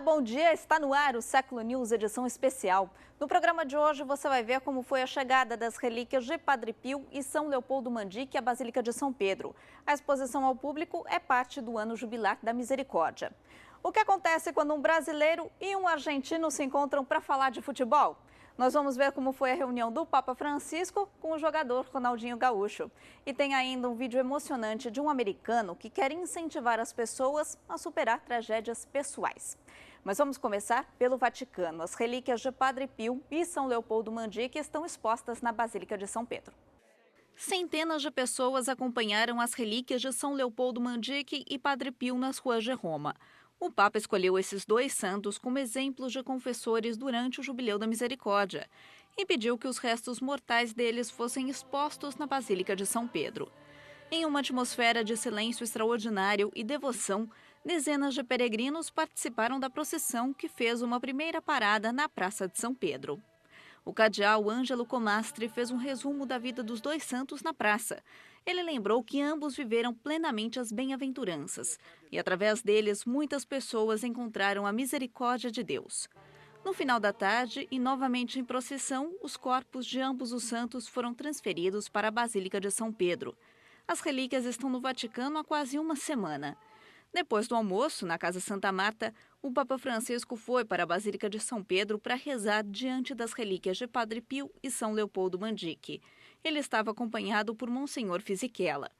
bom dia! Está no ar o Século News, edição especial. No programa de hoje você vai ver como foi a chegada das relíquias de Padre Pio e São Leopoldo Mandique à Basílica de São Pedro. A exposição ao público é parte do ano jubilar da Misericórdia. O que acontece quando um brasileiro e um argentino se encontram para falar de futebol? Nós vamos ver como foi a reunião do Papa Francisco com o jogador Ronaldinho Gaúcho. E tem ainda um vídeo emocionante de um americano que quer incentivar as pessoas a superar tragédias pessoais. Mas vamos começar pelo Vaticano. As relíquias de Padre Pio e São Leopoldo Mandique estão expostas na Basílica de São Pedro. Centenas de pessoas acompanharam as relíquias de São Leopoldo Mandique e Padre Pio nas ruas de Roma. O Papa escolheu esses dois santos como exemplos de confessores durante o Jubileu da Misericórdia e pediu que os restos mortais deles fossem expostos na Basílica de São Pedro. Em uma atmosfera de silêncio extraordinário e devoção, dezenas de peregrinos participaram da procissão que fez uma primeira parada na Praça de São Pedro. O cardeal Ângelo Comastri fez um resumo da vida dos dois santos na praça. Ele lembrou que ambos viveram plenamente as bem-aventuranças e, através deles, muitas pessoas encontraram a misericórdia de Deus. No final da tarde, e novamente em procissão, os corpos de ambos os santos foram transferidos para a Basílica de São Pedro. As relíquias estão no Vaticano há quase uma semana. Depois do almoço, na Casa Santa Marta, o Papa Francisco foi para a Basílica de São Pedro para rezar diante das relíquias de Padre Pio e São Leopoldo Mandique. Ele estava acompanhado por Monsenhor Fisichella.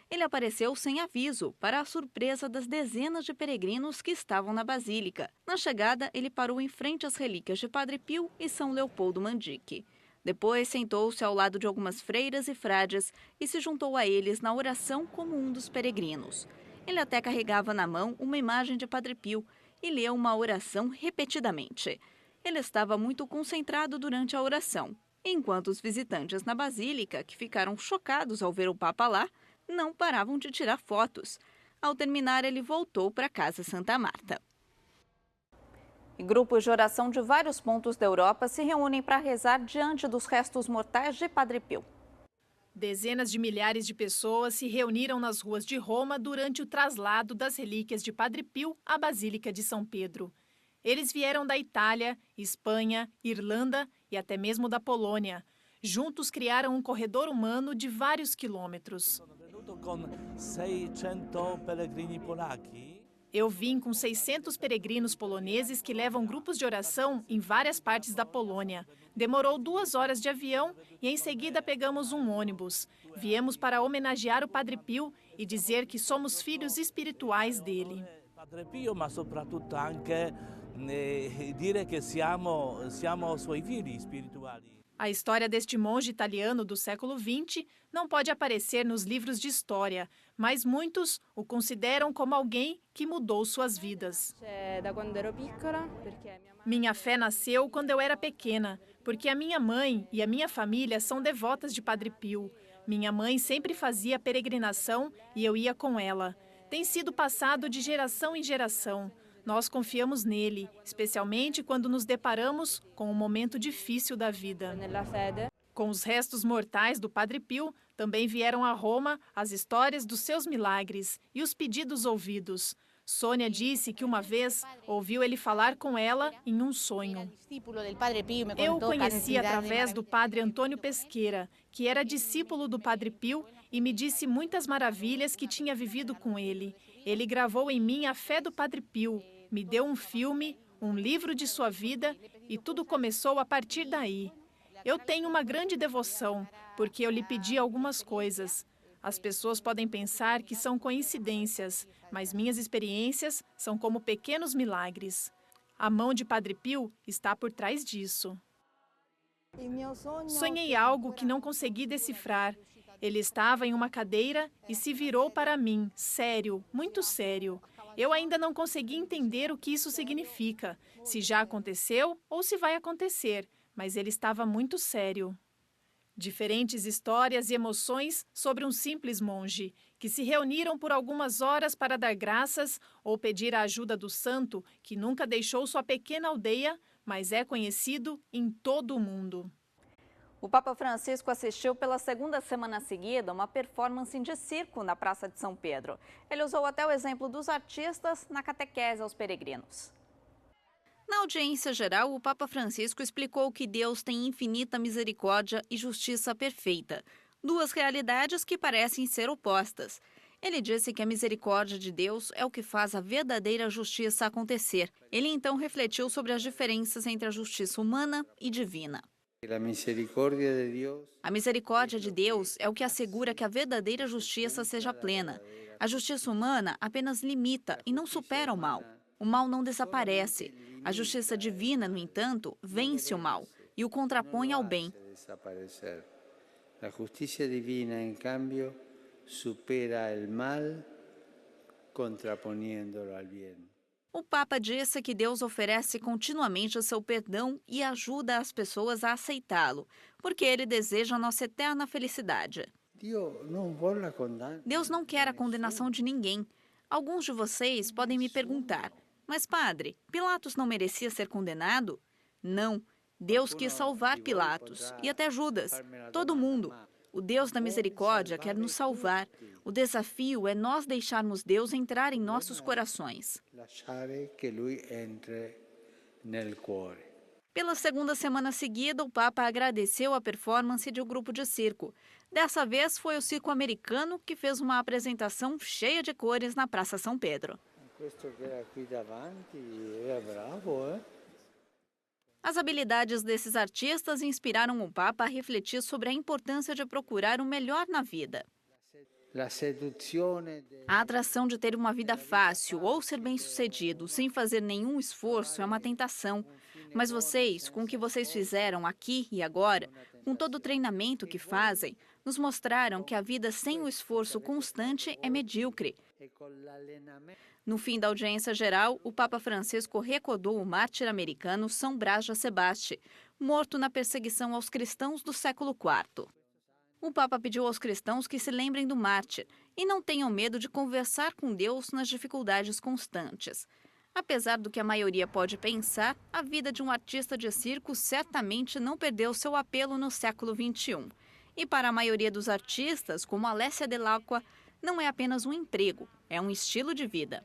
Ele apareceu sem aviso, para a surpresa das dezenas de peregrinos que estavam na Basílica. Na chegada, ele parou em frente às relíquias de Padre Pio e São Leopoldo Mandique. Depois, sentou-se ao lado de algumas freiras e frades e se juntou a eles na oração como um dos peregrinos. Ele até carregava na mão uma imagem de Padre Pio e leu uma oração repetidamente. Ele estava muito concentrado durante a oração, enquanto os visitantes na Basílica, que ficaram chocados ao ver o Papa lá, não paravam de tirar fotos. Ao terminar, ele voltou para a Casa Santa Marta. E grupos de oração de vários pontos da Europa se reúnem para rezar diante dos restos mortais de Padre Pio. Dezenas de milhares de pessoas se reuniram nas ruas de Roma durante o traslado das relíquias de Padre Pio à Basílica de São Pedro. Eles vieram da Itália, Espanha, Irlanda e até mesmo da Polônia. Juntos criaram um corredor humano de vários quilômetros. Eu vim com 600 peregrinos poloneses que levam grupos de oração em várias partes da Polônia. Demorou 2 horas de avião e em seguida pegamos um ônibus. Viemos para homenagear o Padre Pio e dizer que somos filhos espirituais dele. Padre Pio, mas soprattutto anche dire che siamo suoi figli spirituali. A história deste monge italiano do século XX não pode aparecer nos livros de história, mas muitos o consideram como alguém que mudou suas vidas. Minha fé nasceu quando eu era pequena, porque a minha mãe e a minha família são devotas de Padre Pio. Minha mãe sempre fazia peregrinação e eu ia com ela. Tem sido passado de geração em geração. Nós confiamos nele, especialmente quando nos deparamos com um momento difícil da vida. Com os restos mortais do Padre Pio, também vieram a Roma as histórias dos seus milagres e os pedidos ouvidos. Sônia disse que uma vez ouviu ele falar com ela em um sonho. Eu o conheci através do padre Antônio Pesqueira, que era discípulo do Padre Pio e me disse muitas maravilhas que tinha vivido com ele. Ele gravou em mim a fé do Padre Pio, me deu um filme, um livro de sua vida e tudo começou a partir daí. Eu tenho uma grande devoção, porque eu lhe pedi algumas coisas. As pessoas podem pensar que são coincidências, mas minhas experiências são como pequenos milagres. A mão de Padre Pio está por trás disso. Sonhei algo que não consegui decifrar. Ele estava em uma cadeira e se virou para mim, sério, muito sério. Eu ainda não consegui entender o que isso significa, se já aconteceu ou se vai acontecer, mas ele estava muito sério. Diferentes histórias e emoções sobre um simples monge, que se reuniram por algumas horas para dar graças ou pedir a ajuda do santo, que nunca deixou sua pequena aldeia, mas é conhecido em todo o mundo. O Papa Francisco assistiu pela segunda semana seguida uma performance de circo na Praça de São Pedro. Ele usou até o exemplo dos artistas na catequese aos peregrinos. Na audiência geral, o Papa Francisco explicou que Deus tem infinita misericórdia e justiça perfeita, duas realidades que parecem ser opostas. Ele disse que a misericórdia de Deus é o que faz a verdadeira justiça acontecer. Ele então refletiu sobre as diferenças entre a justiça humana e divina. A misericórdia de Deus é o que assegura que a verdadeira justiça seja plena. A justiça humana apenas limita e não supera o mal. O mal não desaparece. A justiça divina, no entanto, vence o mal e o contrapõe ao bem. A justiça divina, em cambio, supera o mal, contraponiéndolo ao bem. O Papa disse que Deus oferece continuamente o seu perdão e ajuda as pessoas a aceitá-lo, porque ele deseja a nossa eterna felicidade. Deus não quer a condenação de ninguém. Alguns de vocês podem me perguntar, mas padre, Pilatos não merecia ser condenado? Não, Deus quis salvar Pilatos e até Judas, todo mundo. O Deus da misericórdia quer nos salvar. O desafio é nós deixarmos Deus entrar em nossos corações. Pela segunda semana seguida, o Papa agradeceu a performance de um grupo de circo. Dessa vez foi o circo americano que fez uma apresentação cheia de cores na Praça São Pedro. As habilidades desses artistas inspiraram o Papa a refletir sobre a importância de procurar o melhor na vida. A atração de ter uma vida fácil ou ser bem-sucedido sem fazer nenhum esforço é uma tentação. Mas vocês, com o que vocês fizeram aqui e agora, com todo o treinamento que fazem, nos mostraram que a vida sem o esforço constante é medíocre. No fim da audiência geral, o Papa Francisco recordou o mártir americano São Brás de Sebaste, morto na perseguição aos cristãos do século IV. O Papa pediu aos cristãos que se lembrem do mártir e não tenham medo de conversar com Deus nas dificuldades constantes. Apesar do que a maioria pode pensar, a vida de um artista de circo certamente não perdeu seu apelo no século XXI. E para a maioria dos artistas, como Alessia Dell'Acqua, não é apenas um emprego, é um estilo de vida.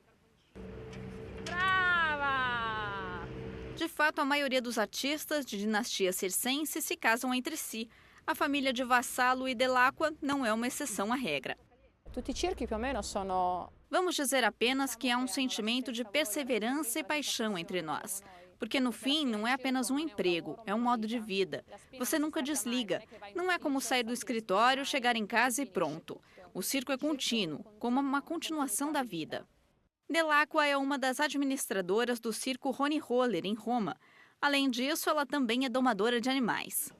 Brava! De fato, a maioria dos artistas de dinastia circense se casam entre si. A família de Vassallo e Dell'Acqua não é uma exceção à regra. Tutti i circhi più o meno sono... Vamos dizer apenas que há um sentimento de perseverança e paixão entre nós. Porque no fim não é apenas um emprego, é um modo de vida. Você nunca desliga. Não é como sair do escritório, chegar em casa e pronto. O circo é contínuo, como uma continuação da vida. Dell'Acqua é uma das administradoras do circo Rony Roller, em Roma. Além disso, ela também é domadora de animais.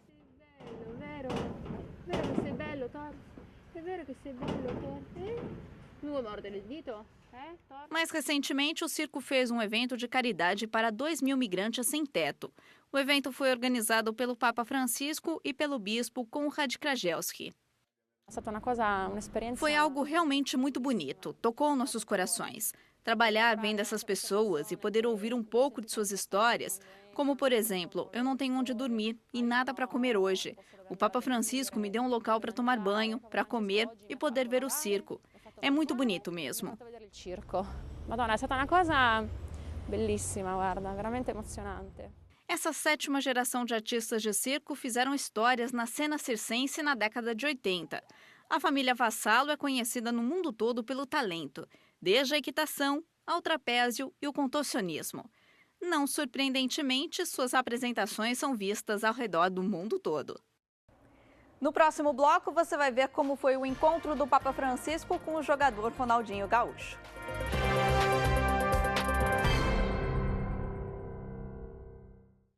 Mais recentemente, o circo fez um evento de caridade para 2.000 migrantes sem teto. O evento foi organizado pelo Papa Francisco e pelo bispo Konrad Krajewski. Foi algo realmente muito bonito, tocou nossos corações. Trabalhar vendo essas pessoas e poder ouvir um pouco de suas histórias, como por exemplo, eu não tenho onde dormir e nada para comer hoje. O Papa Francisco me deu um local para tomar banho, para comer e poder ver o circo. É muito bonito mesmo. Madonna, é stata uma coisa bellissima, guarda, veramente emocionante. Essa sétima geração de artistas de circo fizeram histórias na cena circense na década de 80. A família Vassallo é conhecida no mundo todo pelo talento, desde a equitação ao trapézio e o contorcionismo. Não surpreendentemente, suas apresentações são vistas ao redor do mundo todo. No próximo bloco, você vai ver como foi o encontro do Papa Francisco com o jogador Ronaldinho Gaúcho.